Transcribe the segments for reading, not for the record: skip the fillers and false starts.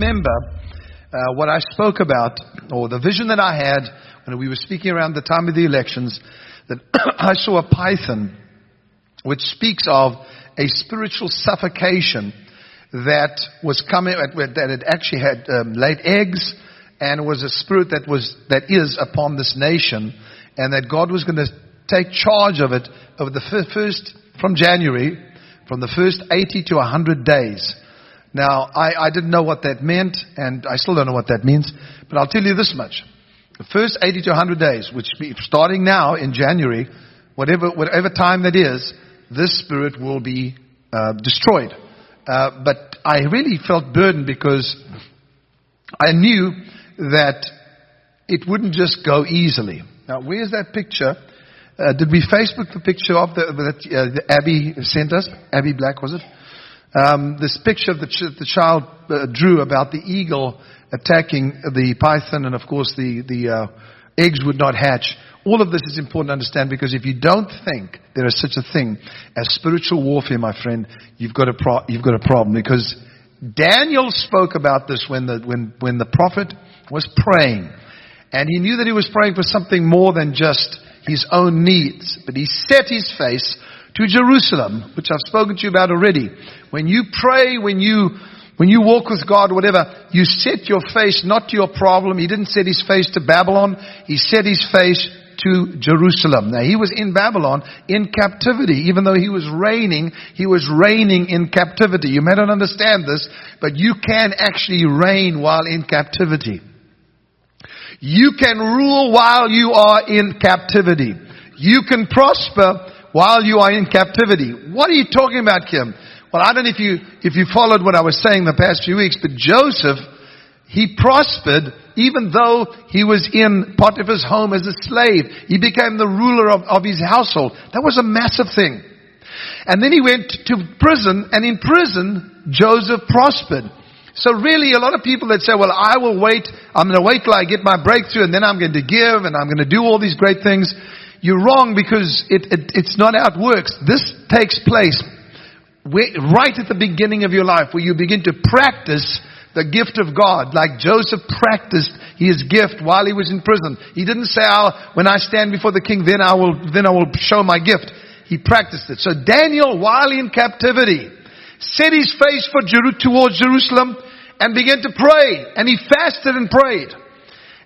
remember what I spoke about, or the vision that I had when we were speaking around the time of the elections, that I saw a python which speaks of a spiritual suffocation that was coming, that it actually had laid eggs, and it was a spirit that is upon this nation, and that God was going to take charge of it over the first, from January, from the first 80 to 100 days. Now, I didn't know what that meant, and I still don't know what that means, but I'll tell you this much. The first 80 to 100 days, which starting now in January, whatever time that is, this spirit will be destroyed. But I really felt burdened because I knew that it wouldn't just go easily. Now, where's that picture? Did we Facebook the picture of that Abby sent us? Abby Black, was it? This picture of the child drew about the eagle attacking the python, and of course the eggs would not hatch. All of this is important to understand, because if you don't think there is such a thing as spiritual warfare, my friend, you've got a problem. Because Daniel spoke about this when the prophet was praying, and he knew that he was praying for something more than just his own needs, but he set his face to Jerusalem, which I've spoken to you about already. When you pray, when you walk with God, whatever, you set your face not to your problem. He didn't set his face to Babylon. He set his face to Jerusalem. Now, he was in Babylon in captivity. Even though he was reigning in captivity. You may not understand this, but you can actually reign while in captivity. You can rule while you are in captivity. You can prosper while you are in captivity. What are you talking about, Kim? Well, I don't know if you followed what I was saying the past few weeks, but Joseph, he prospered even though he was in Potiphar's home as a slave. He became the ruler of his household. That was a massive thing. And then he went to prison, and in prison, Joseph prospered. So really, a lot of people that say, well, I'm going to wait till I get my breakthrough, and then I'm going to give, and I'm going to do all these great things. You're wrong, because it's not how it works. This takes place right at the beginning of your life, where you begin to practice the gift of God, like Joseph practiced his gift while he was in prison. He didn't say, when I stand before the king, then I will show my gift. He practiced it. So Daniel, while in captivity, set his face towards Jerusalem and began to pray. And he fasted and prayed.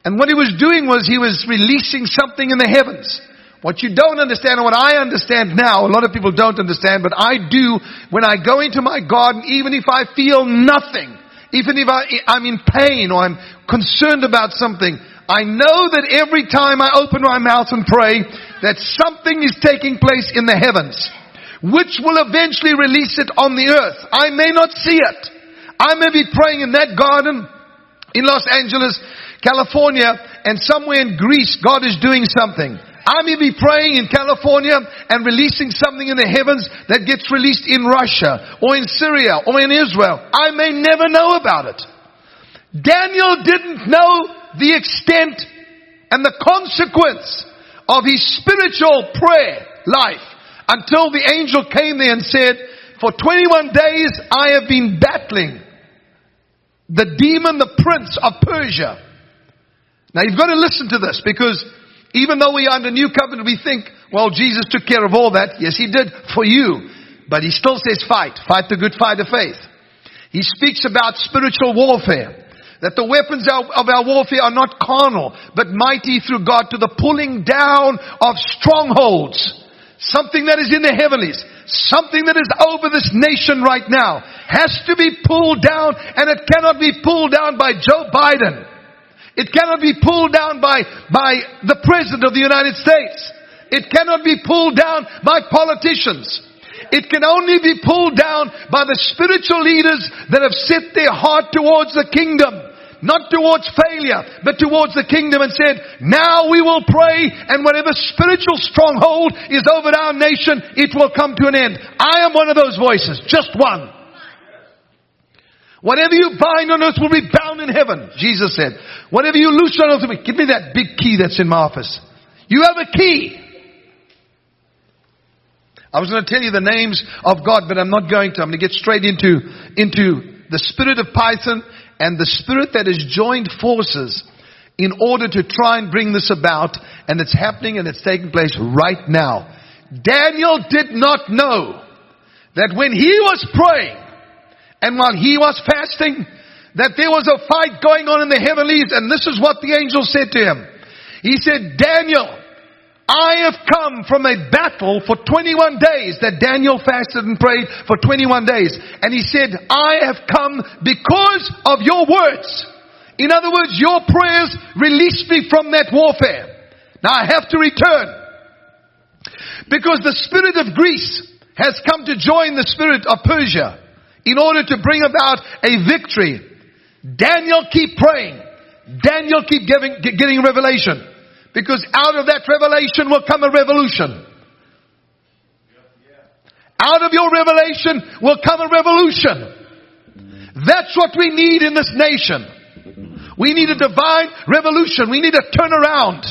And what he was doing was he was releasing something in the heavens. What you don't understand, and what I understand now, a lot of people don't understand, but I do, when I go into my garden, even if I feel nothing, even if I'm in pain or I'm concerned about something, I know that every time I open my mouth and pray, that something is taking place in the heavens, which will eventually release it on the earth. I may not see it. I may be praying in that garden in Los Angeles, California, and somewhere in Greece, God is doing something. I may be praying in California and releasing something in the heavens that gets released in Russia or in Syria or in Israel. I may never know about it. Daniel didn't know the extent and the consequence of his spiritual prayer life until the angel came there and said, for 21 days I have been battling the demon, the prince of Persia. Now you've got to listen to this, because even though we are under new covenant, we think, well, Jesus took care of all that. Yes, he did for you. But he still says fight. Fight the good fight of faith. He speaks about spiritual warfare. That the weapons of our warfare are not carnal, but mighty through God to the pulling down of strongholds. Something that is in the heavenlies. Something that is over this nation right now has to be pulled down, and it cannot be pulled down by Joe Biden. It cannot be pulled down by the President of the United States. It cannot be pulled down by politicians. It can only be pulled down by the spiritual leaders that have set their heart towards the kingdom. Not towards failure, but towards the kingdom, and said, now we will pray, and whatever spiritual stronghold is over our nation, it will come to an end. I am one of those voices. Just one. Whatever you bind on earth will be bound in heaven, Jesus said. Whatever you loose on earth will be... Give me that big key that's in my office. You have a key. I was going to tell you the names of God, but I'm not going to. I'm going to get straight into the spirit of Python and the spirit that has joined forces in order to try and bring this about, and it's happening and it's taking place right now. Daniel did not know that when he was praying and while he was fasting, that there was a fight going on in the heavenlies, and this is what the angel said to him. He said, Daniel, I have come from a battle for 21 days. That Daniel fasted and prayed for 21 days. And he said, I have come because of your words. In other words, your prayers released me from that warfare. Now I have to return. Because the spirit of Greece has come to join the spirit of Persia in order to bring about a victory. Daniel keep praying. Daniel keep getting revelation. Because out of that revelation will come a revolution. Out of your revelation will come a revolution. That's what we need in this nation. We need a divine revolution. We need a turnaround.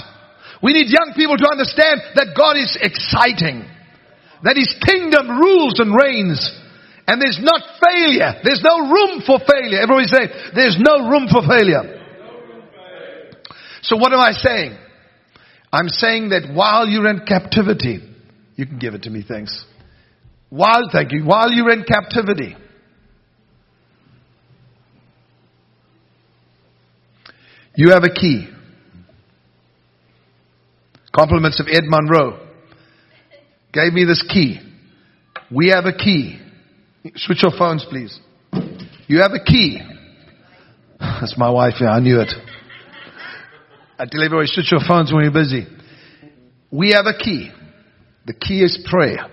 We need young people to understand that God is exciting. That His kingdom rules and reigns. And there's not failure. There's no room for failure. Everybody say, there's no room for failure. So what am I saying? I'm saying that while you're in captivity, you can give it to me, thanks. Thank you. While you're in captivity, you have a key. Compliments of Ed Monroe. Gave me this key. We have a key. Switch your phones, please. You have a key. That's my wife. Yeah, I knew it. I tell everybody, switch your phones when you're busy. We have a key. The key is prayer.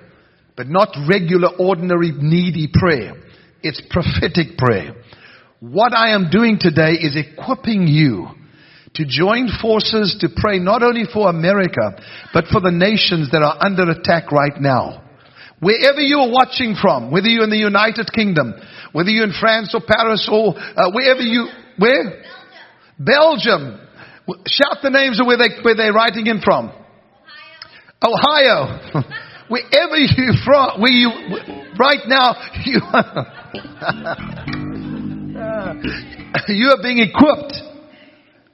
But not regular, ordinary, needy prayer. It's prophetic prayer. What I am doing today is equipping you to join forces to pray not only for America, but for the nations that are under attack right now. Wherever you are watching from, whether you're in the United Kingdom, whether you're in France or Paris or where? Belgium. Shout the names of where they're writing in from. Ohio. Wherever you're from, right now, you are being equipped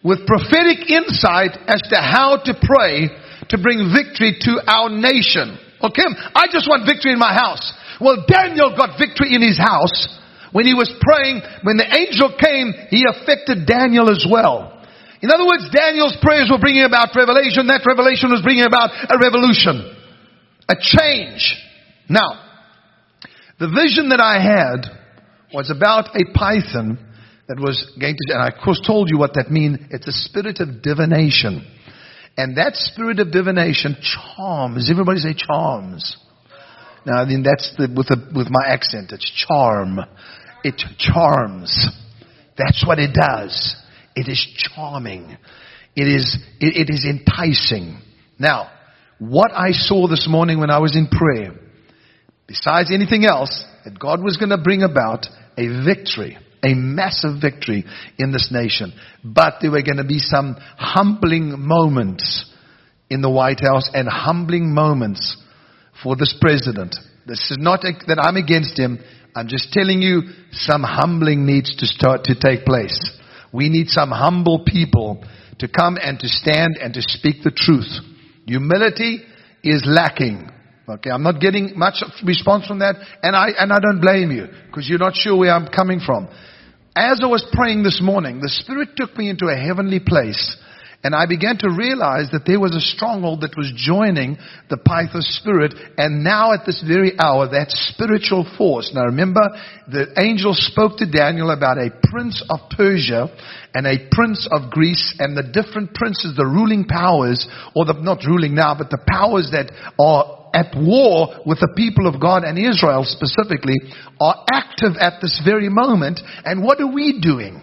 with prophetic insight as to how to pray to bring victory to our nation. Okay, I just want victory in my house. Well, Daniel got victory in his house when he was praying. When the angel came, he affected Daniel as well. In other words, Daniel's prayers were bringing about revelation. That revelation was bringing about a revolution, a change. Now, the vision that I had was about a python that was going to, and I of course told you what that means. It's a spirit of divination. And that spirit of divination charms. Everybody say charms. Now, I mean, that's with my accent. It's charm. It charms. That's what it does. It is charming. It is enticing. Now, what I saw this morning when I was in prayer, besides anything else, that God was going to bring about a victory, a massive victory in this nation. But there were going to be some humbling moments in the White House and humbling moments for this president. This is not that I'm against him. I'm just telling you some humbling needs to start to take place. We need some humble people to come and to stand and to speak the truth. Humility is lacking. Okay, I'm not getting much response from that, and I don't blame you, because you're not sure where I'm coming from. As I was praying this morning, the Spirit took me into a heavenly place, and I began to realize that there was a stronghold that was joining the Python spirit, and now at this very hour, that spiritual force. Now remember, the angel spoke to Daniel about a prince of Persia and a prince of Greece, and the different princes, the ruling powers, or the not ruling now, but the powers that are at war with the people of God, and Israel specifically, are active at this very moment. And what are we doing?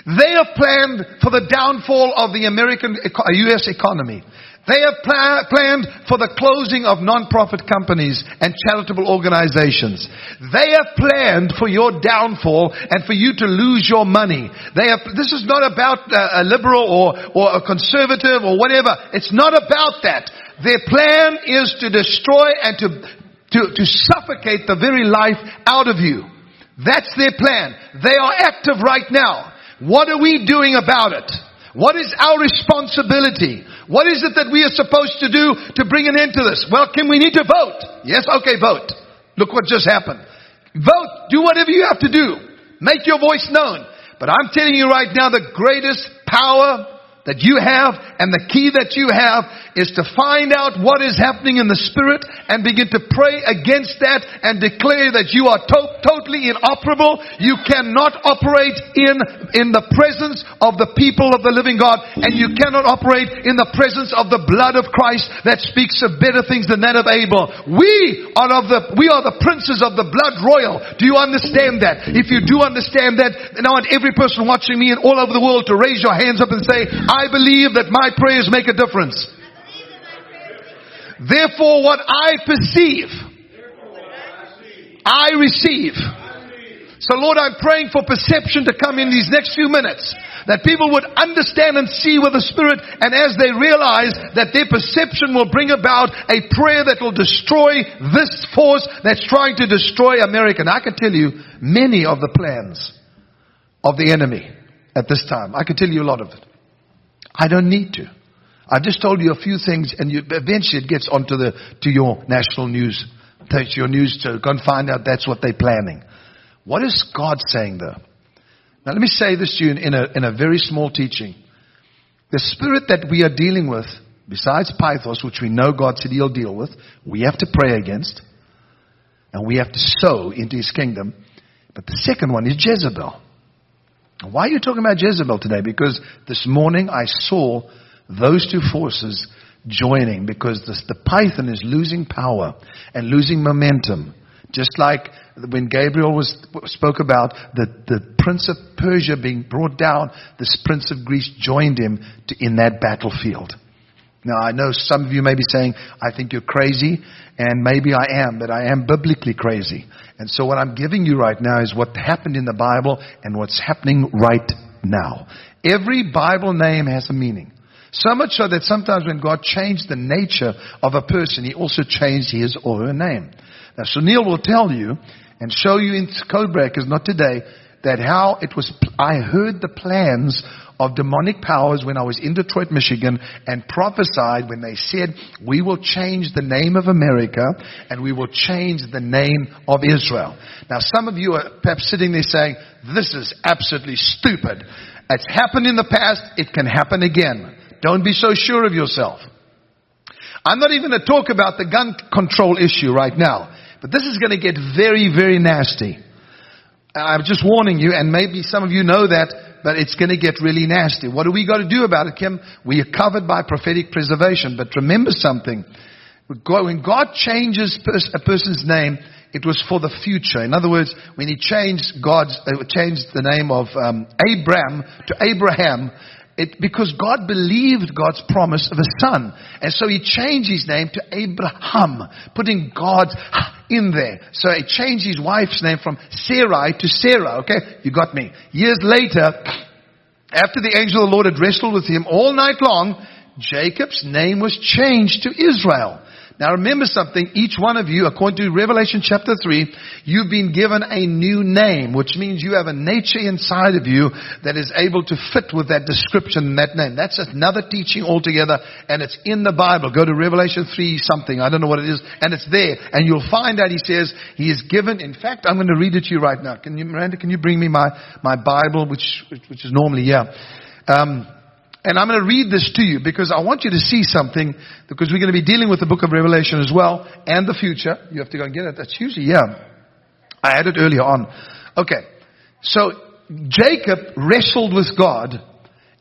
They have planned for the downfall of the U.S. economy. They have planned for the closing of non-profit companies and charitable organizations. They have planned for your downfall and for you to lose your money. This is not about a liberal or a conservative or whatever. It's not about that. Their plan is to destroy and to suffocate the very life out of you. That's their plan. They are active right now. What are we doing about it? What is our responsibility? What is it that we are supposed to do to bring an end to this? Well, we need to vote? Yes, okay, vote. Look what just happened. Vote. Do whatever you have to do. Make your voice known. But I'm telling you right now, the greatest power that you have and the key that you have is to find out what is happening in the spirit and begin to pray against that and declare that you are totally inoperable. You cannot operate in the presence of the people of the living God, and you cannot operate in the presence of the blood of Christ that speaks of better things than that of Abel. We are the princes of the blood royal. Do you understand that? If you do understand that, then I want every person watching me and all over the world to raise your hands up and say, I believe that my prayers make a difference. Therefore, what I perceive, I receive. So Lord, I'm praying for perception to come in these next few minutes. That people would understand and see with the Spirit, and as they realize that their perception will bring about a prayer that will destroy this force that's trying to destroy America. And I can tell you many of the plans of the enemy at this time. I can tell you a lot of it. I don't need to. I've just told you a few things, and eventually it gets onto to your national news. Takes your news to go and find out that's what they're planning. What is God saying though? Now let me say this to you in a very small teaching. The spirit that we are dealing with, besides 𝗲𝗘, which we know God said He'll deal with, we have to pray against, and we have to sow into His kingdom. But the second one is Jezebel. Why are you talking about Jezebel today? Because this morning I saw those two forces joining, because the python is losing power and losing momentum. Just like when Gabriel spoke about the prince of Persia being brought down, this prince of Greece joined him in that battlefield. Now I know some of you may be saying, I think you're crazy, and maybe I am, but I am biblically crazy. And so what I'm giving you right now is what happened in the Bible and what's happening right now. Every Bible name has a meaning. So much so that sometimes when God changed the nature of a person, He also changed his or her name. Now Sunil will tell you and show you in code breakers, not today, that how it was, I heard the plans of demonic powers when I was in Detroit, Michigan, and prophesied when they said, we will change the name of America and we will change the name of Israel. Now some of you are perhaps sitting there saying, this is absolutely stupid. It's happened in the past, it can happen again. Don't be so sure of yourself. I'm not even going to talk about the gun control issue right now, but this is going to get very, very nasty. I'm just warning you, and maybe some of you know that, but it's going to get really nasty. What do we got to do about it, Kim? We are covered by prophetic preservation. But remember something. When God changes a person's name, it was for the future. In other words, when He changed the name of Abram to Abraham, because God believed God's promise of a son. And so He changed his name to Abraham, putting God's in there. So He changed his wife's name from Sarai to Sarah. Okay, you got me. Years later, after the angel of the Lord had wrestled with him all night long, Jacob's name was changed to Israel. Now remember something, each one of you, according to Revelation chapter 3, you've been given a new name, which means you have a nature inside of you that is able to fit with that description and that name. That's another teaching altogether, and it's in the Bible. Go to Revelation 3 something, I don't know what it is, and it's there. And you'll find out He says He is given, in fact, I'm going to read it to you right now. Miranda, can you bring me my Bible, which is normally, yeah. And I'm going to read this to you because I want you to see something, because we're going to be dealing with the book of Revelation as well and the future. You have to go and get it. That's usually, yeah. I had it earlier on. Okay. So Jacob wrestled with God,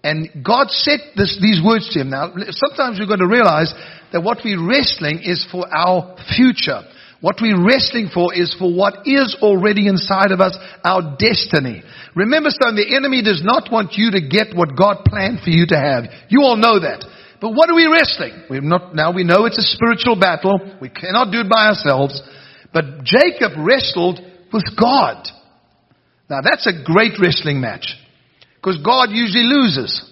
and God said these words to him. Now, sometimes we're going to realize that what we're wrestling is for our future. What we're wrestling for is for what is already inside of us, our destiny. Remember, son, the enemy does not want you to get what God planned for you to have. You all know that. But what are we wrestling? Now we know it's a spiritual battle. We cannot do it by ourselves. But Jacob wrestled with God. Now that's a great wrestling match, because God usually loses.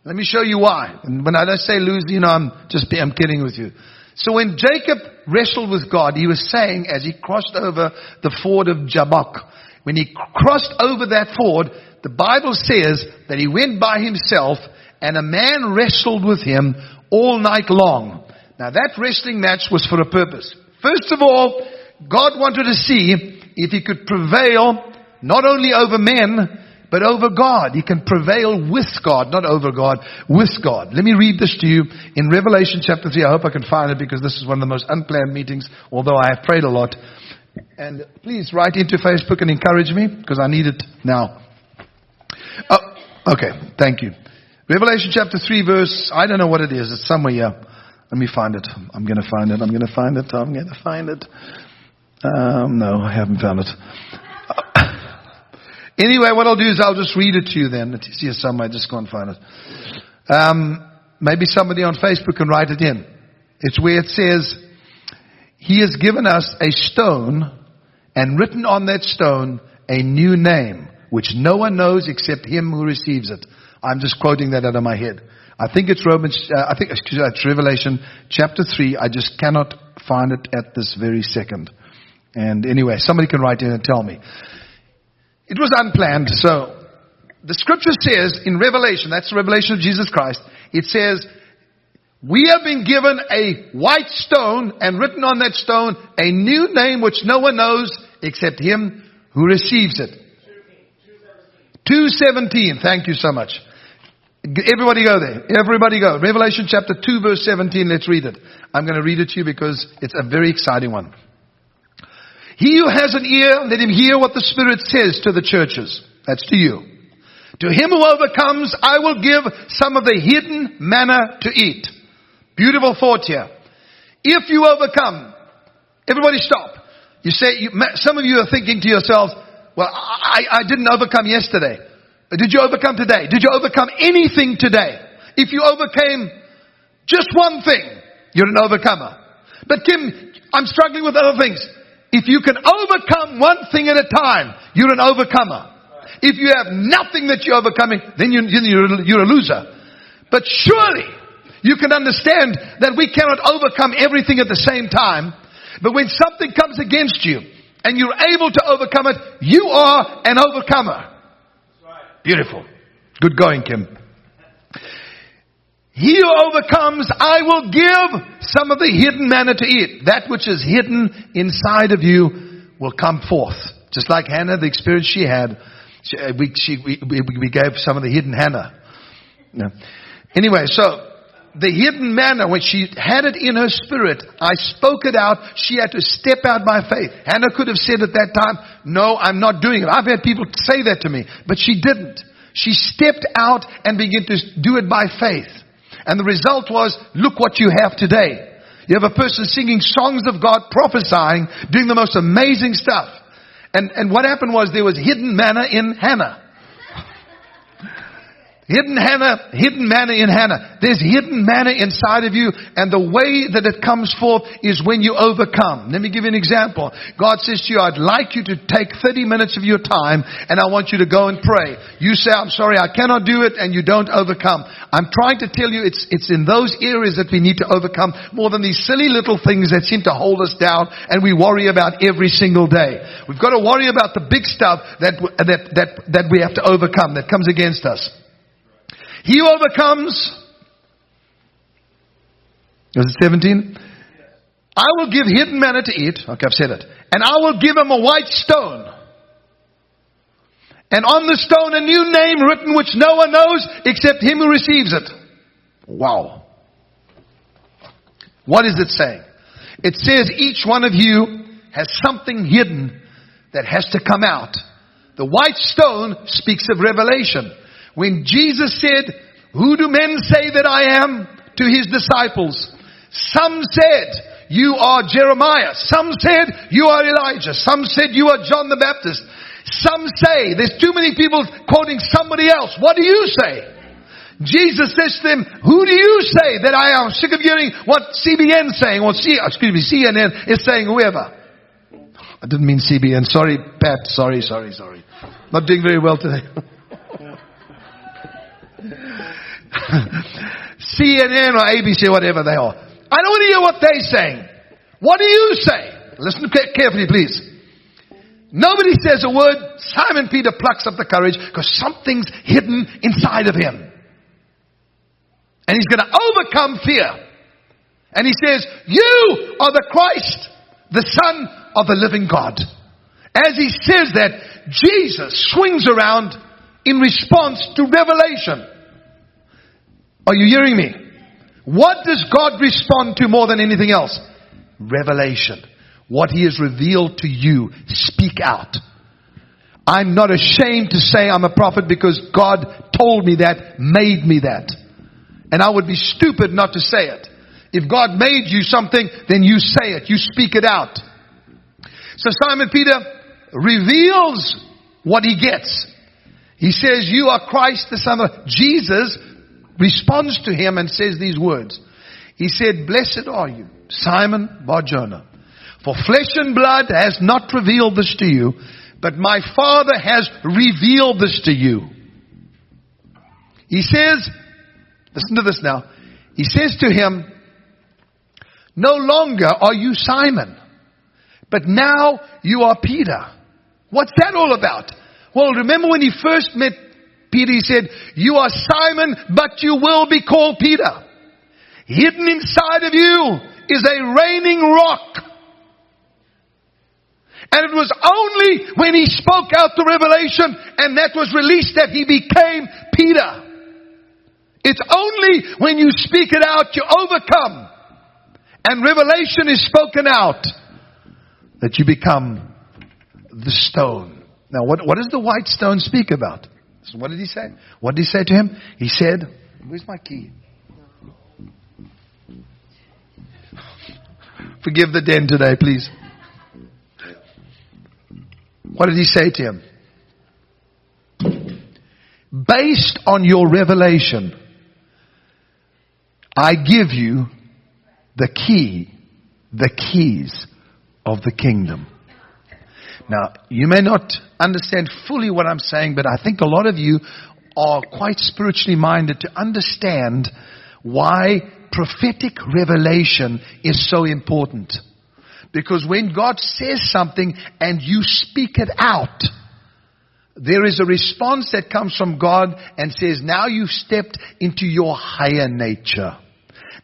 Let me show you why. And when I don't say lose, I'm kidding with you. So when Jacob wrestled with God, he was saying, as he crossed over the ford of Jabbok, when he crossed over that ford, the Bible says that he went by himself and a man wrestled with him all night long. Now that wrestling match was for a purpose. First of all, God wanted to see if he could prevail not only over men, but over God. He can prevail with God, not over God, with God. Let me read this to you in Revelation chapter 3. I hope I can find it because this is one of the most unplanned meetings, although I have prayed a lot. And please write into Facebook and encourage me because I need it now. Oh, okay. Thank you. Revelation chapter 3 verse, I don't know what it is. It's somewhere here. Let me find it. I'm going to find it. No, I haven't found it. Anyway, what I'll do is I'll just read it to you then. It's here somewhere. Just go and find it. Maybe somebody on Facebook can write it in. It's where it says, he has given us a stone and written on that stone a new name, which no one knows except him who receives it. I'm just quoting that out of my head. I think it's it's Revelation chapter 3. I just cannot find it at this very second. And anyway, somebody can write in and tell me. It was unplanned. So the scripture says in Revelation, that's the revelation of Jesus Christ. It says, we have been given a white stone and written on that stone a new name which no one knows except him who receives it. 2:17. Thank you so much. Everybody go there. Everybody go. Revelation chapter 2 verse 17. Let's read it. I'm going to read it to you because it's a very exciting one. He who has an ear, let him hear what the Spirit says to the churches. That's to you. To him who overcomes, I will give some of the hidden manna to eat. Beautiful thought here. If you overcome, everybody stop. You say, some of you are thinking to yourselves, well, I didn't overcome yesterday. Did you overcome today? Did you overcome anything today? If you overcame just one thing, you're an overcomer. But Kim, I'm struggling with other things. If you can overcome one thing at a time, you're an overcomer. If you have nothing that you're overcoming, then you're a loser. But surely you can understand that we cannot overcome everything at the same time. But when something comes against you and you're able to overcome it, you are an overcomer. Beautiful. Good going, Kim. He who overcomes, I will give some of the hidden manna to eat. That which is hidden inside of you will come forth. Just like Hannah, the experience she had, we gave some of the hidden manna. Yeah. Anyway, so the hidden manna, when she had it in her spirit, I spoke it out. She had to step out by faith. Hannah could have said at that time, no, I'm not doing it. I've had people say that to me, but she didn't. She stepped out and began to do it by faith. And the result was, look what you have today. You have a person singing songs of God, prophesying, doing the most amazing stuff. And what happened was there was hidden manna in Hannah. Hidden manna in Hannah. There's hidden manna inside of you, and the way that it comes forth is when you overcome. Let me give you an example. God says to you, I'd like you to take 30 minutes of your time, and I want you to go and pray. You say, I'm sorry, I cannot do it, and you don't overcome. I'm trying to tell you, it's in those areas that we need to overcome more than these silly little things that seem to hold us down, and we worry about every single day. We've got to worry about the big stuff that we have to overcome, that comes against us. He who overcomes, was it 17? I will give hidden manna to eat. Okay, I've said it. And I will give him a white stone. And on the stone a new name written which no one knows except him who receives it. Wow. What is it saying? It says each one of you has something hidden that has to come out. The white stone speaks of revelation. When Jesus said, who do men say that I am? To his disciples. Some said, you are Jeremiah. Some said, you are Elijah. Some said, you are John the Baptist. Some say, there's too many people quoting somebody else. What do you say? Jesus says to them, who do you say that I am? I'm sick of hearing what CBN is saying, or CNN is saying, whoever. I didn't mean CBN. Sorry, Pat. Sorry. Not doing very well today. CNN or ABC, whatever they are. I don't want to hear what they're saying. What do you say? Listen carefully, please. Nobody says a word. Simon Peter plucks up the courage because something's hidden inside of him. And he's going to overcome fear. And he says, you are the Christ, the Son of the living God. As he says that, Jesus swings around in response to revelation. Are you hearing me? What does God respond to more than anything else? Revelation. What He has revealed to you, speak out. I'm not ashamed to say I'm a prophet because God told me that, made me that. And I would be stupid not to say it. If God made you something, then you say it. You speak it out. So Simon Peter reveals what he gets. He says, you are Christ the Son of... Jesus responds to him and says these words. He said, blessed are you, Simon Bar-Jonah. For flesh and blood has not revealed this to you, but my Father has revealed this to you. He says, listen to this now. He says to him, no longer are you Simon, but now you are Peter. What's that all about? Well, remember when he first met Peter, he said, you are Simon, but you will be called Peter. Hidden inside of you is a reigning rock. And it was only when he spoke out the revelation and that was released that he became Peter. It's only when you speak it out, you overcome. And revelation is spoken out that you become the stone. Now, what does the white stone speak about? So what did he say? What did he say to him? He said, where's my key? Forgive the den today, please. What did he say to him? Based on your revelation, I give you the keys of the kingdom. Now, you may not understand fully what I'm saying, but I think a lot of you are quite spiritually minded to understand why prophetic revelation is so important. Because when God says something and you speak it out, there is a response that comes from God and says, now you've stepped into your higher nature.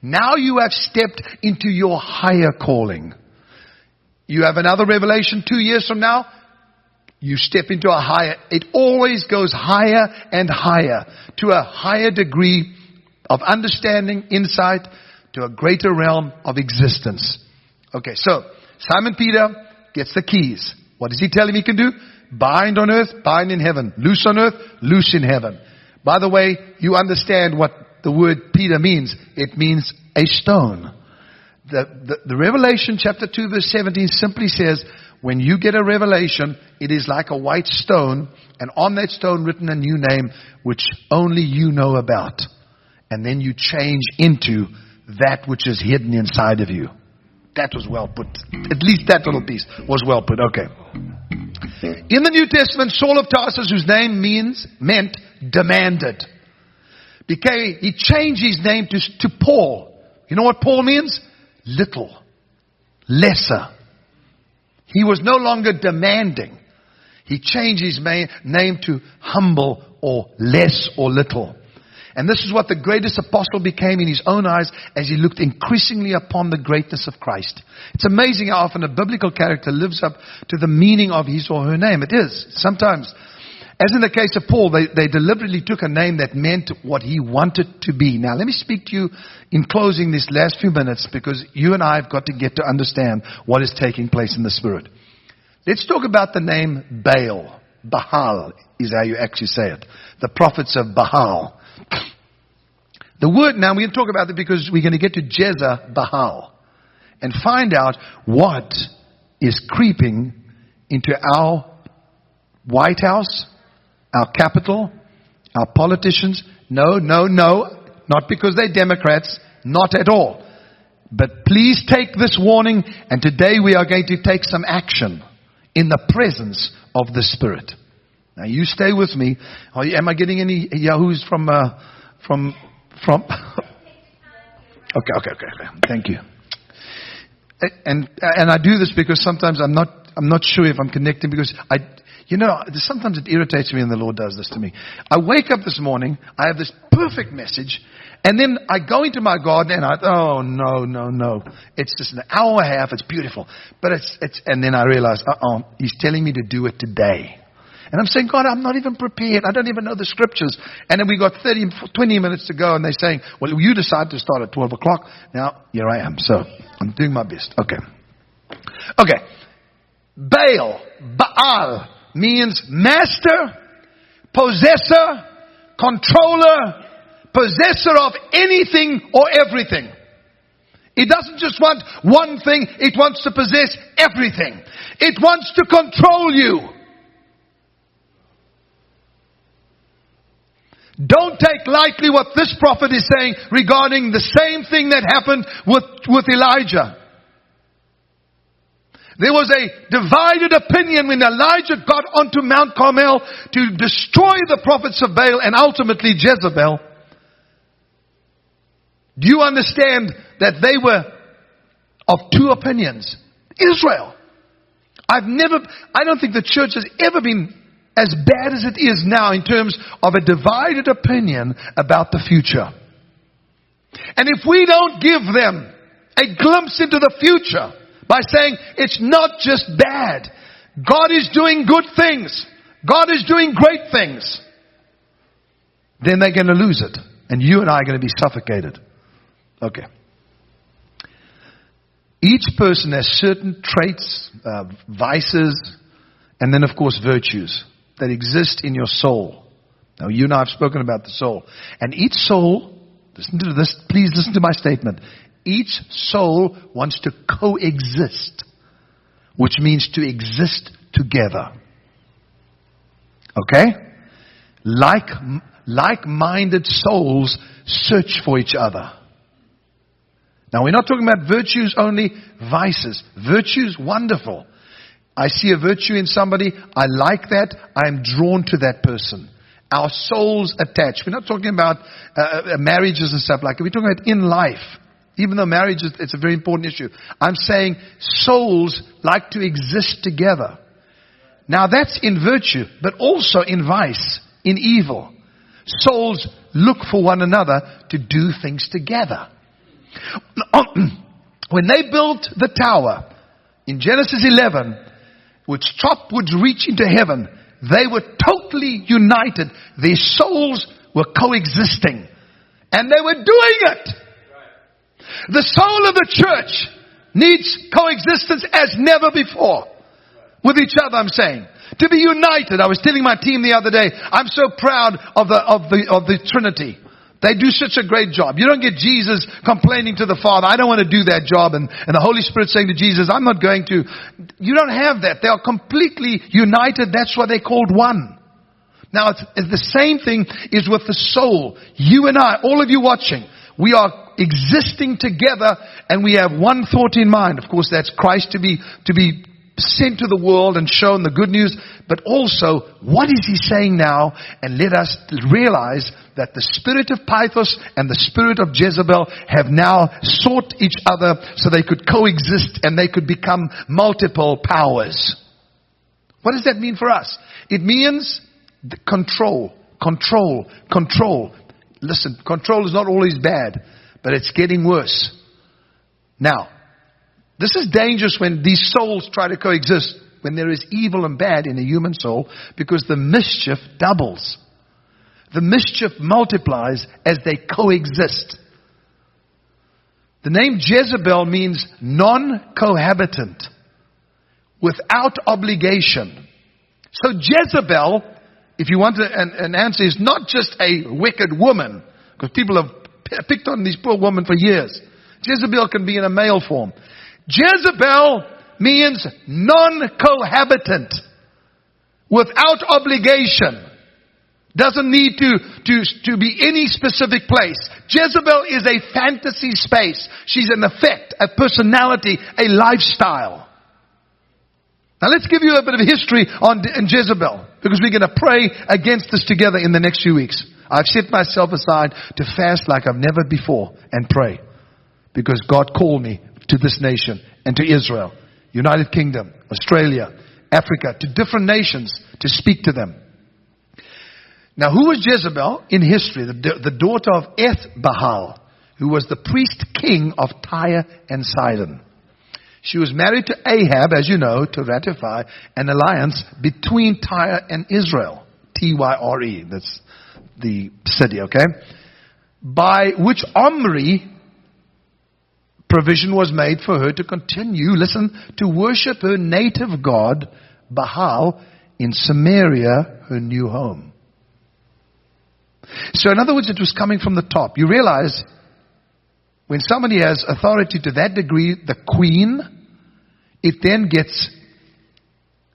Now you have stepped into your higher calling. You have another revelation 2 years from now, you step into a higher. It always goes higher and higher to a higher degree of understanding, insight, to a greater realm of existence. Okay, so Simon Peter gets the keys. What does he tell him he can do? Bind on earth, bind in heaven. Loose on earth, loose in heaven. By the way, you understand what the word Peter means. It means a stone. The Revelation chapter 2 verse 17 simply says, when you get a revelation, it is like a white stone, and on that stone written a new name, which only you know about. And then you change into that which is hidden inside of you. That was well put. At least that little piece was well put. Okay. In the New Testament, Saul of Tarsus, whose name meant demanded. He changed his name to Paul. You know what Paul means? Little. Lesser. He was no longer demanding. He changed his name to humble or less or little. And this is what the greatest apostle became in his own eyes as he looked increasingly upon the greatness of Christ. It's amazing how often a biblical character lives up to the meaning of his or her name. It is. Sometimes, as in the case of Paul, they deliberately took a name that meant what he wanted to be. Now, let me speak to you in closing these last few minutes, because you and I have got to get to understand what is taking place in the Spirit. Let's talk about the name Baal. Baal is how you actually say it. The prophets of Baal. The word, now we're going to talk about it because we're going to get to Jezebel and find out what is creeping into our White House, our capital, our politicians. No, not because they're Democrats, not at all. But please take this warning, and today we are going to take some action in the presence of the Spirit. Now you stay with me. Am I getting any yahoos from Okay. Thank you. And I do this because sometimes I'm not I'm not sure if I'm connecting because sometimes it irritates me when the Lord does this to me. I wake up this morning, I have this perfect message, and then I go into my garden and no. It's just an hour and a half, it's beautiful. But and then I realize, He's telling me to do it today. And I'm saying, God, I'm not even prepared. I don't even know the scriptures. And then we got 20 minutes to go, and they're saying, well, you decide to start at 12 o'clock. Now, here I am. So, I'm doing my best. Okay. Baal means master, possessor, controller, possessor of anything or everything. It doesn't just want one thing. It wants to possess everything. It wants to control you. Don't take lightly what this prophet is saying regarding the same thing that happened with Elijah. There was a divided opinion when Elijah got onto Mount Carmel to destroy the prophets of Baal and ultimately Jezebel. Do you understand that they were of two opinions? Israel. I don't think the church has ever been as bad as it is now in terms of a divided opinion about the future. And if we don't give them a glimpse into the future by saying it's not just bad, God is doing good things, God is doing great things, then they're going to lose it. And you and I are going to be suffocated. Okay. Each person has certain traits, vices, and then of course virtues that exist in your soul. Now you and I have spoken about the soul. And each soul, listen to this, please listen to my statement. Each soul wants to coexist, which means to exist together. Okay? Like-minded souls search for each other. Now we're not talking about virtues only, vices. Virtues, wonderful. I see a virtue in somebody, I like that, I am drawn to that person. Our souls attach. We're not talking about marriages and stuff like that. We're talking about in life. Even though marriage it's a very important issue. I'm saying souls like to exist together. Now that's in virtue, but also in vice, in evil. Souls look for one another to do things together. When they built the tower in Genesis 11, which top would reach into heaven, they were totally united. Their souls were coexisting. And they were doing it. The soul of the church needs coexistence as never before. With each other, I'm saying. To be united. I was telling my team the other day, I'm so proud of the Trinity. They do such a great job. You don't get Jesus complaining to the Father, I don't want to do that job. And the Holy Spirit saying to Jesus, I'm not going to. You don't have that. They are completely united. That's why they're called one. Now, it's the same thing is with the soul. You and I, all of you watching, we are existing together and we have one thought in mind. Of course, that's Christ to be sent to the world and shown the good news. But also, what is He saying now? And let us realize that the spirit of Pythos and the spirit of Jezebel have now sought each other so they could coexist and they could become multiple powers. What does that mean for us? It means control. Listen, control is not always bad, but it's getting worse. Now, this is dangerous when these souls try to coexist, when there is evil and bad in a human soul, because the mischief doubles. The mischief multiplies as they coexist. The name Jezebel means non-cohabitant, without obligation. So Jezebel, if you want an answer, is not just a wicked woman, because people have picked on these poor women for years. Jezebel can be in a male form. Jezebel means non-cohabitant, without obligation. Doesn't need to be any specific place. Jezebel is a fantasy space. She's an effect, a personality, a lifestyle. Now let's give you a bit of history on Jezebel, because we're going to pray against this together in the next few weeks. I've set myself aside to fast like I've never before and pray, because God called me to this nation and to Israel. United Kingdom, Australia, Africa, to different nations to speak to them. Now, who was Jezebel in history? The daughter of 𝗝𝗚bāhal, who was the priest king of Tyre and Sidon. She was married to Ahab, as you know, to ratify an alliance between Tyre and Israel. Tyre, that's the city, okay? By which Omri provision was made for her to continue, listen, to worship her native god, Baal, in Samaria, her new home. So in other words, it was coming from the top. You realize, when somebody has authority to that degree, the queen, it then gets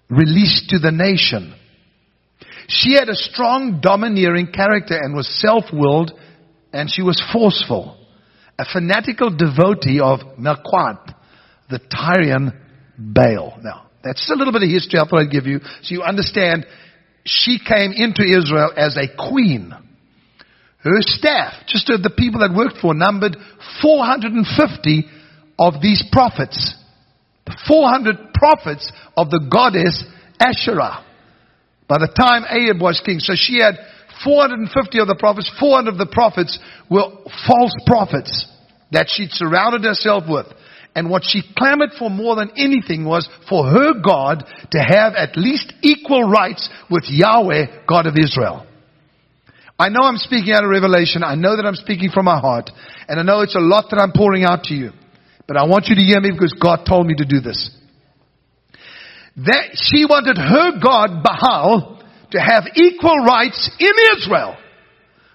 released to the nation. She had a strong, domineering character and was self-willed, and she was forceful. A fanatical devotee of Melquat, the Tyrian Baal. Now, that's just a little bit of history I thought I'd give you, so you understand she came into Israel as a queen. Her staff, just the people that worked for, numbered 450 of these prophets. 400 prophets of the goddess Asherah. By the time Ahab was king. So she had 450 of the prophets. 400 of the prophets were false prophets that she'd surrounded herself with. And what she clamored for more than anything was for her God to have at least equal rights with Yahweh, God of Israel. I know I'm speaking out of revelation. I know that I'm speaking from my heart. And I know it's a lot that I'm pouring out to you. But I want you to hear me because God told me to do this. That she wanted her God, Baal, to have equal rights in Israel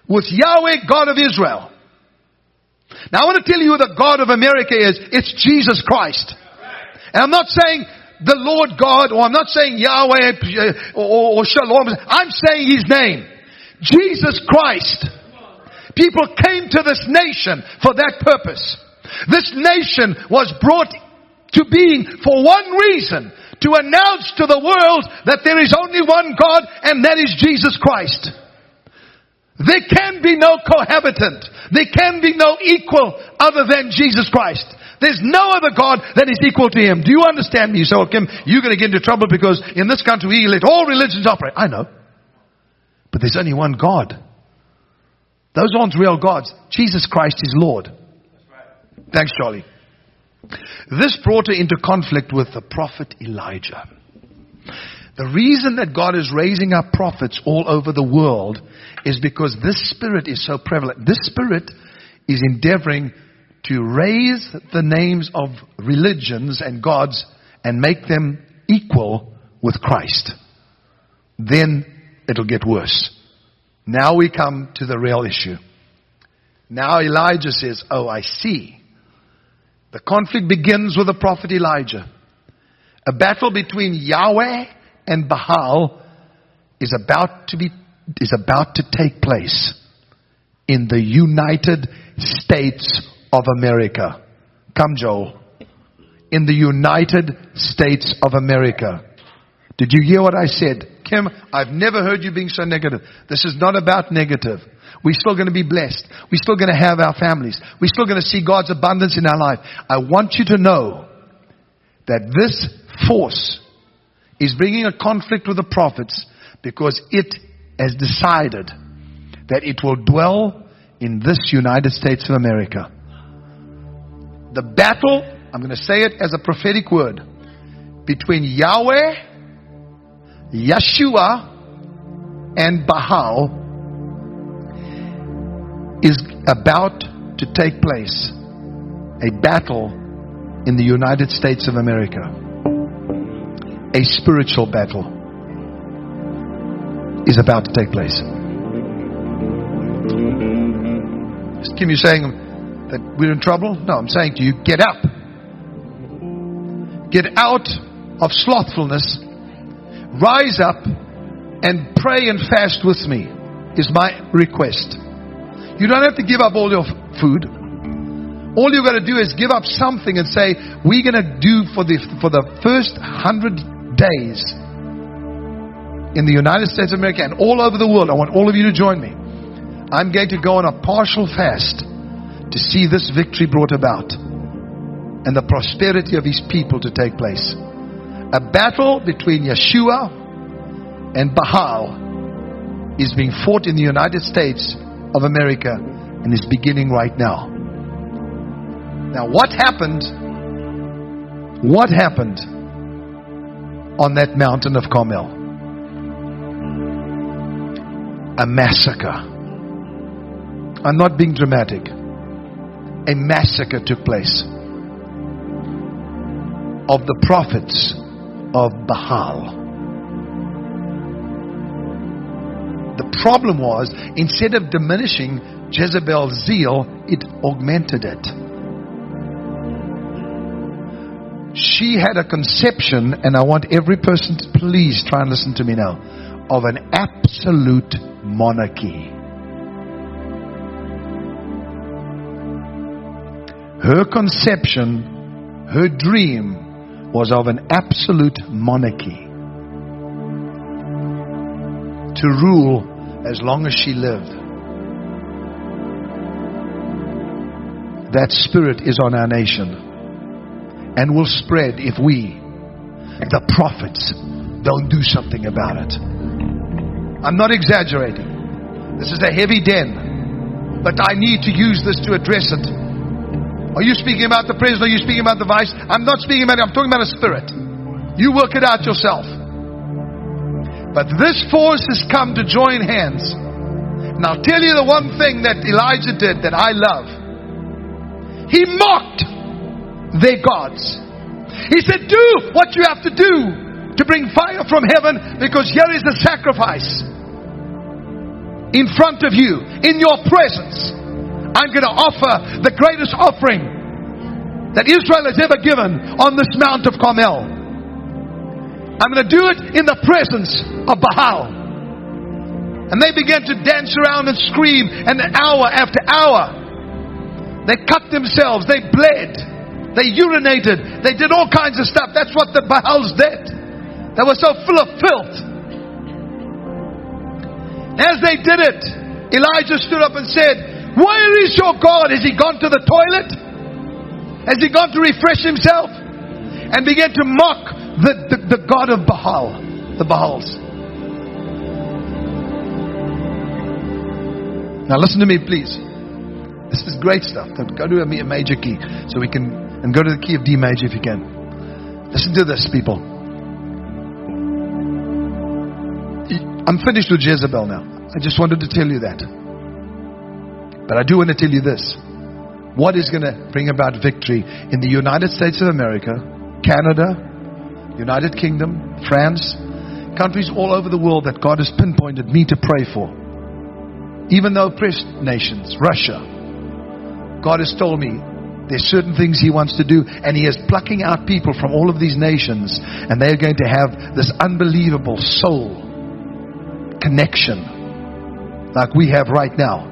with Yahweh, God of Israel. Now I want to tell you who the God of America is. It's Jesus Christ. And I'm not saying the Lord God, or I'm not saying Yahweh or Shalom. I'm saying His name. Jesus Christ. People came to this nation for that purpose. This nation was brought to being for one reason, to announce to the world that there is only one God, and that is Jesus Christ. There can be no cohabitant. There can be no equal other than Jesus Christ. There's no other God that is equal to Him. Do you understand me? So, Kim, you're going to get into trouble because in this country we let all religions operate. I know. But there's only one God. Those aren't real gods. Jesus Christ is Lord. Thanks, Charlie. This brought her into conflict with the prophet Elijah. The reason that God is raising up prophets all over the world is because this spirit is so prevalent. This spirit is endeavoring to raise the names of religions and gods and make them equal with Christ. Then it'll get worse. Now we come to the real issue. Now Elijah says, oh, I see. The conflict begins with the prophet Elijah. A battle between Yahweh and Baal is about to take place in the United States of America. Come, Joel. In the United States of America. Did you hear what I said? Kim, I've never heard you being so negative. This is not about negative. We're still going to be blessed. We're still going to have our families. We're still going to see God's abundance in our life. I want you to know that this force is bringing a conflict with the prophets because it has decided that it will dwell in this United States of America. The battle, I'm going to say it as a prophetic word, between Yahweh, Yeshua, and Baal is about to take place. A battle in the United States of America. A spiritual battle is about to take place. Kim, you're saying that we're in trouble? No, I'm saying to you, get up. Get out of slothfulness. Rise up and pray and fast with me is my request. You don't have to give up all your food. All you've got to do is give up something and say, we're going to do for the first 100 days in the United States of America and all over the world. I want all of you to join me. I'm going to go on a partial fast to see this victory brought about. and the prosperity of His people to take place. A battle between Yeshua and Baal is being fought in the United States of America and is beginning right now. Now, what happened? What happened on that mountain of Carmel? A massacre. I'm not being dramatic. A massacre took place of the prophets of Baal. The problem was, instead of diminishing Jezebel's zeal, it augmented it. She had a conception, and I want every person to please try and listen to me now, of an absolute monarchy. Her conception, her dream was of an absolute monarchy. To rule as long as she lived. That spirit is on our nation and will spread if we, the prophets, don't do something about it. I'm not exaggerating. This is a heavy den, but I need to use this to address it. Are you speaking about the president? Are you speaking about the vice? I'm not speaking about it. I'm talking about a spirit. You work it out yourself. But this force has come to join hands. And I'll tell you the one thing that Elijah did that I love. He mocked their gods. He said, do what you have to do to bring fire from heaven, because here is a sacrifice in front of you, in your presence. I'm going to offer the greatest offering that Israel has ever given on this Mount of Carmel. I'm going to do it in the presence of Baal. And they began to dance around and scream, and hour after hour they cut themselves, they bled, they urinated, they did all kinds of stuff. That's what the Baals did. They were so full of filth. As they did it, Elijah stood up and said, where is your God? Has he gone to the toilet? Has he gone to refresh himself? And began to mock the God of Baal, the Baals. Now listen to me, please. This is great stuff. Go to a major key so we can, and go to the key of D major if you can. Listen to this, people. I'm finished with Jezebel now. I just wanted to tell you that. But I do want to tell you this. What is going to bring about victory in the United States of America, Canada, United Kingdom, France, countries all over the world that God has pinpointed me to pray for. Even though oppressed nations, Russia, God has told me there's certain things He wants to do, and He is plucking out people from all of these nations, and they're going to have this unbelievable soul connection like we have right now,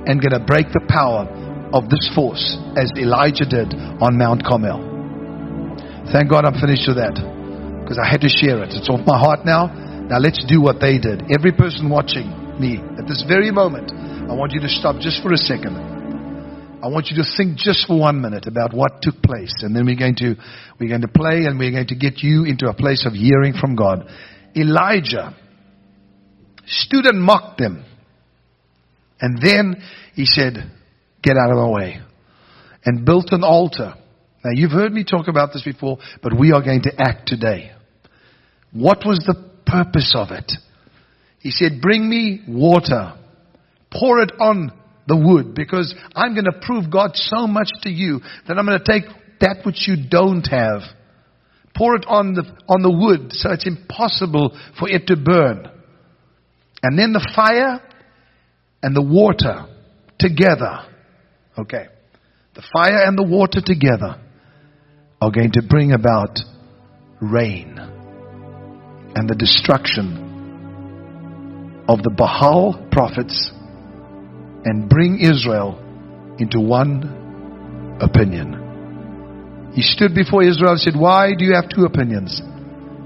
and going to break the power of this force as Elijah did on Mount Carmel. Thank God I'm finished with that, because I had to share it. It's off my heart now. Now let's do what they did. Every person watching me at this very moment, I want you to stop just for a second. I want you to think just for 1 minute about what took place, and then we're going to play, and we're going to get you into a place of hearing from God. Elijah stood and mocked them, and then he said, get out of my way, and built an altar. Now you've heard me talk about this before, but we are going to act today. What was the purpose of it? He said, bring me water, pour it on the wood, because I'm going to prove God so much to you that I'm going to take that which you don't have, pour it on the wood so it's impossible for it to burn. And then the fire and the water together, okay, the fire and the water together are going to bring about rain and the destruction of the Baal prophets, and bring Israel into one opinion. He stood before Israel and said, why do you have two opinions?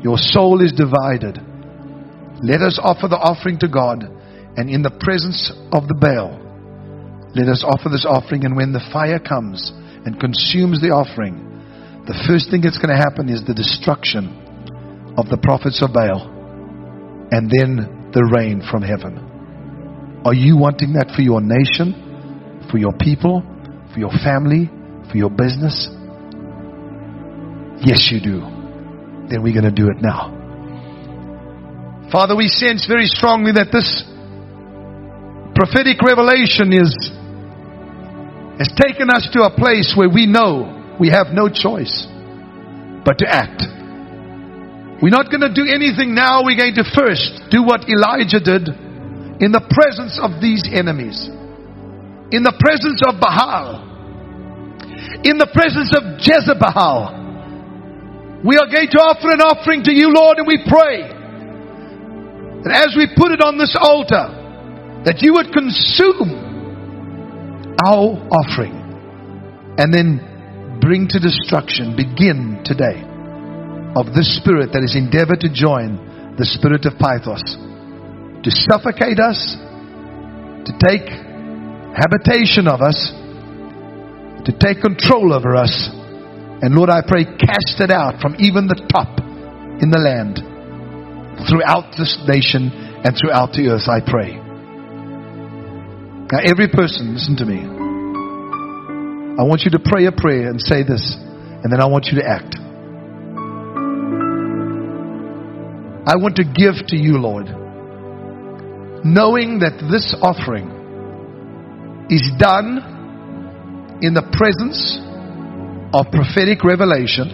Your soul is divided. Let us offer the offering to God, and in the presence of the Baal, let us offer this offering, and when the fire comes and consumes the offering, the first thing that's going to happen is the destruction of the prophets of Baal, and then the rain from heaven. Are you wanting that for your nation, for your people, for your family, for your business? Yes, you do. Then we're going to do it now. Father, we sense very strongly that this prophetic revelation has taken us to a place where we know we have no choice but to act. We're not going to do anything now. We're going to first do what Elijah did in the presence of these enemies, in the presence of Baal, in the presence of Jezebel. We are going to offer an offering to you, Lord, and we pray that as we put it on this altar, that you would consume our offering and then bring to destruction, begin today, of this spirit that has endeavored to join the spirit of Pythos, to suffocate us, to take habitation of us, to take control over us. And Lord, I pray, cast it out from even the top in the land, throughout this nation and throughout the earth, I pray. Now every person, listen to me. I want you to pray a prayer and say this, and then I want you to act. I want to give to you, Lord, knowing that this offering is done in the presence of prophetic revelation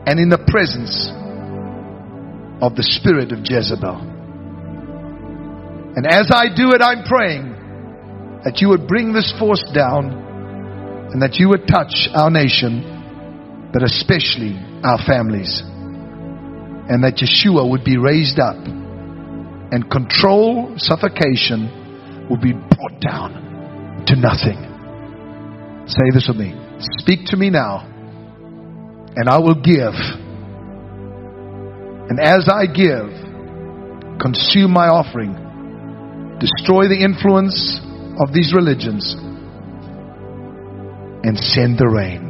and in the presence of the spirit of Jezebel. And as I do it, I'm praying that you would bring this force down and that you would touch our nation, but especially our families, and that Yeshua would be raised up and control, suffocation will be brought down to nothing. Say this with me. Speak to me now, and I will give. And as I give, consume my offering, destroy the influence of these religions, and send the rain.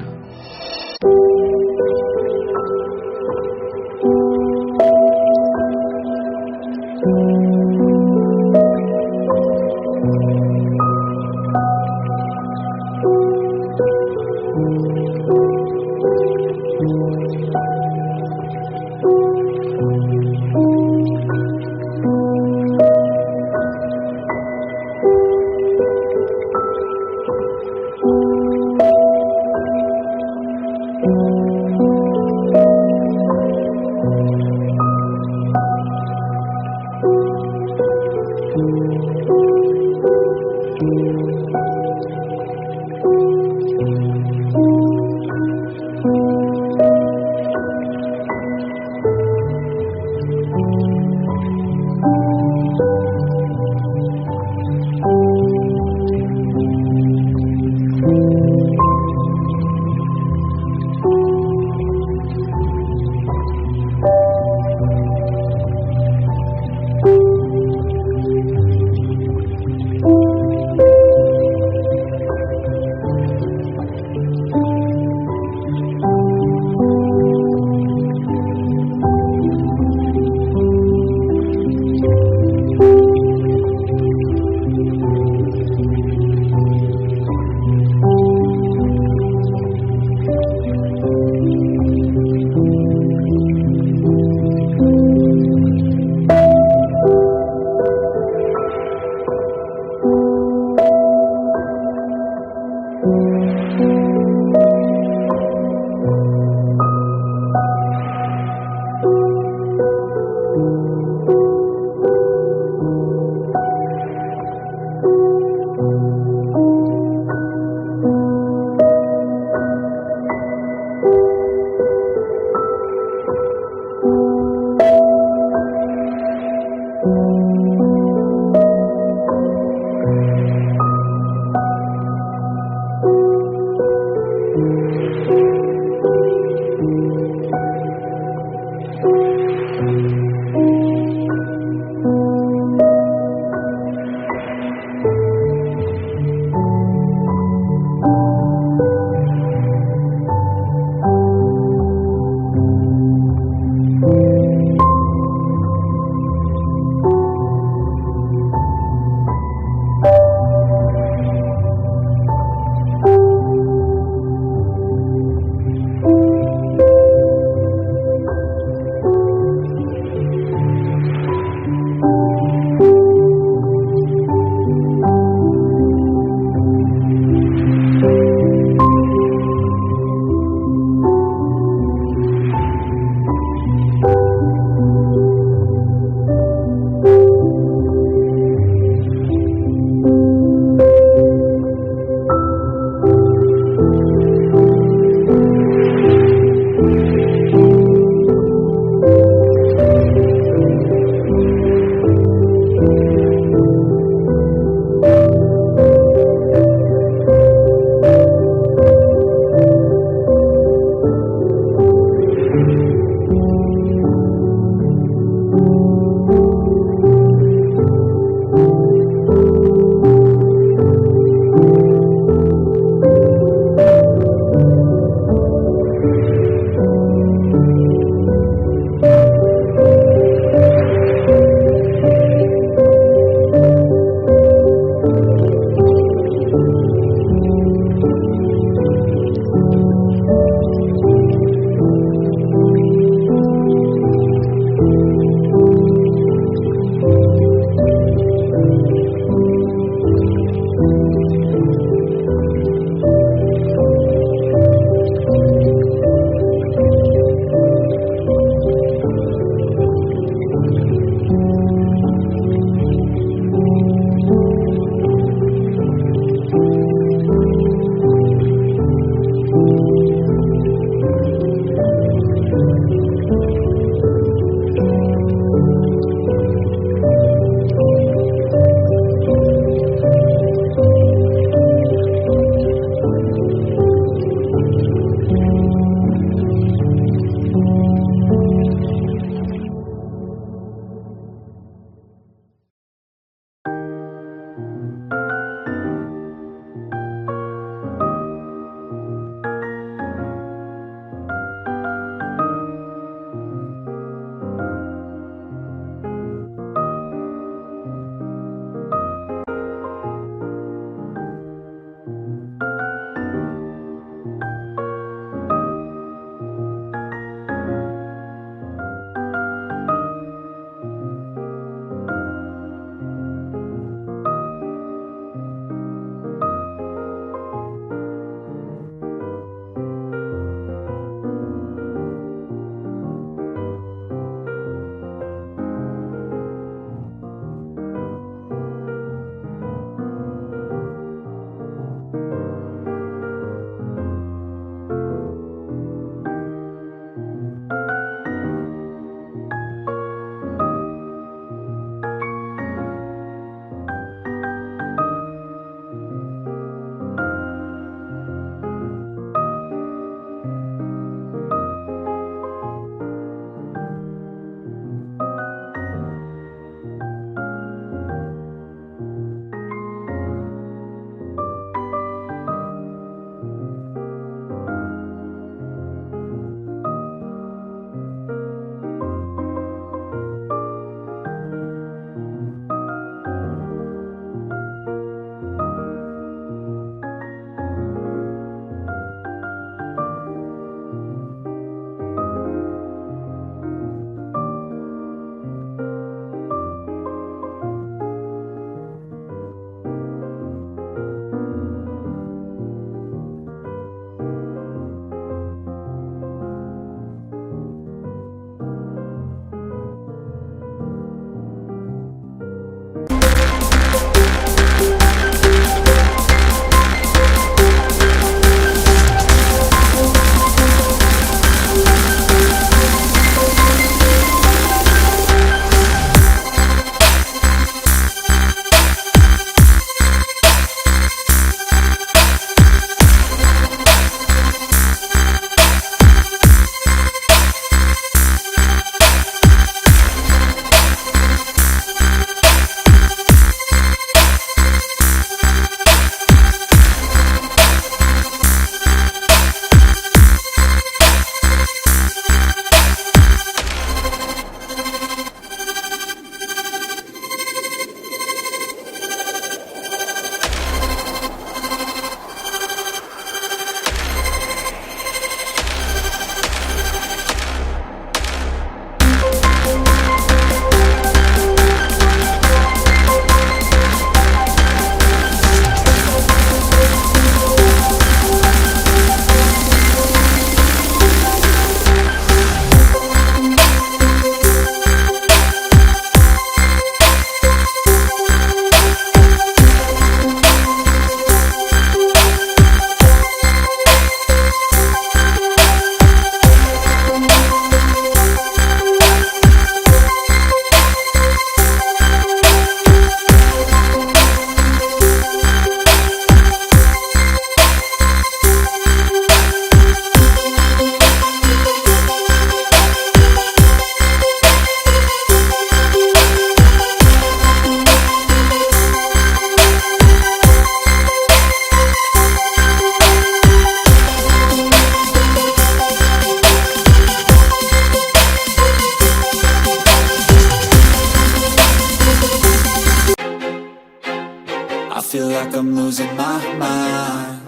feel like I'm losing my mind.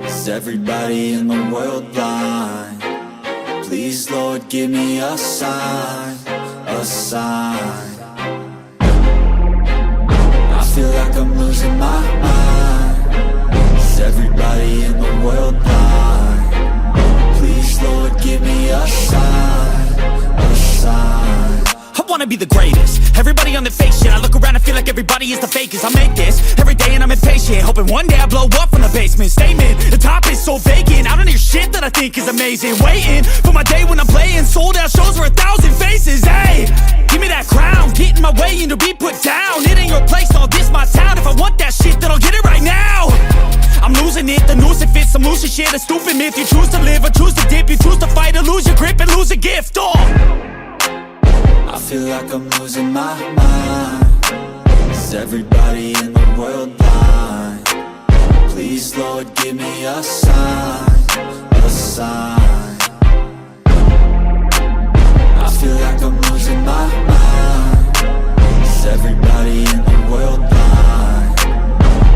Is everybody in the world blind? Please, Lord, give me a sign, a sign. I feel like I'm losing my mind. Is everybody in the world blind? Please, Lord, give me a sign, a sign. I wanna be the greatest. Everybody on the fake shit. I look around and feel like everybody is the fakest. I make this every day and I'm impatient, hoping one day I blow up from the basement. Statement, the top is so vacant. I don't hear shit that I think is amazing. Waiting for my day when I'm playing sold out shows for 1,000 faces. Hey, give me that crown, get in my way and to be put down. It ain't your place, all this my town. If I want that shit, then I'll get it right now. I'm losing it, the noose it fits. I'm losing shit, a stupid myth. You choose to live or choose to dip. You choose to fight or lose your grip and lose a gift. I feel like I'm losing my mind. Is everybody in the world blind? Please, Lord, give me a sign, a sign. I feel like I'm losing my mind. Is everybody in the world blind?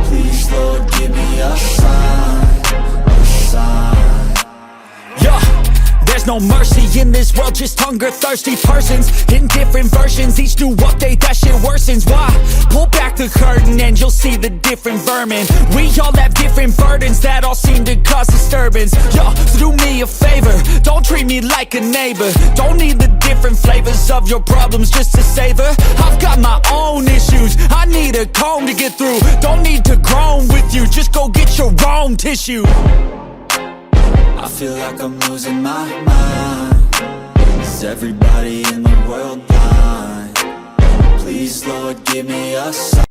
Please, Lord, give me a sign, a sign. Yeah. There's no mercy in this world, just hunger-thirsty persons in different versions. Each new update, that shit worsens. Why? Pull back the curtain and you'll see the different vermin. We all have different burdens that all seem to cause disturbance. Yo, so do me a favor, don't treat me like a neighbor. Don't need the different flavors of your problems just to savor. I've got my own issues, I need a comb to get through. Don't need to groan with you, just go get your own tissue. I feel like I'm losing my mind. Is everybody in the world blind? Please, Lord, give me a sign.